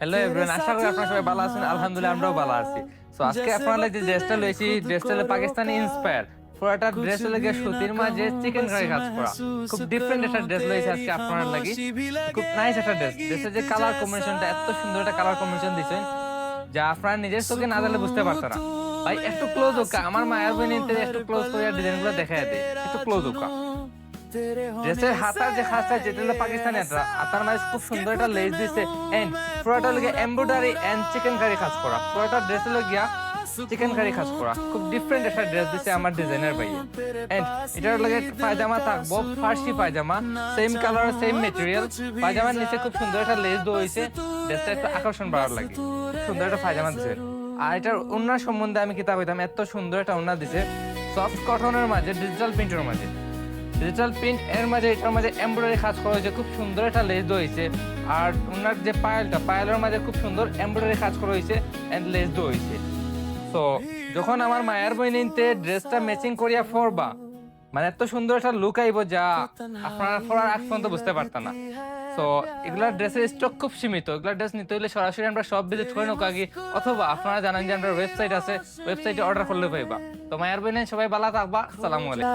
Hello everyone, আশা করি আপনারা সবাই ভালো আছেন। আলহামদুলিল্লাহ আমরাও ভালো আছি। সো আজকে আপনারা যে ড্রেসটা লইছি, ড্রেসটা হলো পাকিস্তানি ইন্সপায়ার। পুরোটা ড্রেস হলো গিয়ে সুতির মাঝে চিকেন কারি কাজ করা। খুব ডিফারেন্ট একটা ড্রেস লইছি আজকে আপনারা লাগি। খুব নাইস একটা ড্রেস। ড্রেসের যে কালার কম্বিনেশনটা এত সুন্দর একটা কালার কম্বিনেশন দিছেন, যা আপনারা নিজের চোখে না দেখলে বুঝতে পারতেন না। ভাই একটু ক্লোজ হোক, আমার মায়ের বোন একটু ক্লোজ করে ডিজাইনগুলো দেখায় দেয়, একটু ক্লোজ হোক। ড্রেসের হাতার যে খাসটা যেটা হলো পাকিস্তানি হাতার মাঝে খুব সুন্দর একটা লেস দিছে এন্ড পুরোটা লগে এমব্রয়ডারি এন্ড চিকেন কারি কাজ করা। পুরোটা ড্রেস হলো গিয়া চিকেন কারি কাজ করা। খুব ডিফারেন্ট একটা ড্রেস দিছে আমার ডিজাইনার ভাই। এন্ড এটার লগে পায়জামা থাকবো ফার্সি পায়জামা, সেম কালার সেম মেটেরিয়াল। পায়জামার নিচে খুব সুন্দর একটা লেস দেওয়া হয়েছে, ড্রেসটা একটু আকর্ষণ বাড়ার লাগে। খুব সুন্দর একটা পায়জামা দিছে। আর এটার ওড়নার সম্বন্ধে আমি কিতাব হইতাম, এত সুন্দর একটা ওড়না দিছে সফট কটনের মাঝে ডিজিটাল প্রিন্টের মাঝে। ডিজিটাল প্রিন্ট এর মাঝে এটার মাঝে এমব্রয়ডারি কাজ করা হয়েছে, খুব সুন্দর একটা লেস দেওয়া হয়েছে। আর ওনার যে পায়েলের মাঝে খুব সুন্দর এমব্রয়ডারি কাজ করা হয়েছে এন্ড লেস দেওয়া হয়েছে। সো যখন আমার মায়ের বই নিতে ড্রেসটা ম্যাচিং করিয়া পরবা, মানে এত সুন্দর একটা লুক আইব যা আপনারা পরার আগ পর্যন্ত বুঝতে পারতেন না। সো এগুলা ড্রেসের স্টক খুব সীমিত। এগুলা ড্রেস নিতে হলে সরাসরি আমরা সব ভিজিট করে নোক আগে, অথবা আপনারা জানেন যে আমরা ওয়েবসাইট আছে, ওয়েবসাইটে অর্ডার করলে পাইবা। তো মায়ের বই সবাই ভালো থাকবা। আসসালামু আলাইকুম।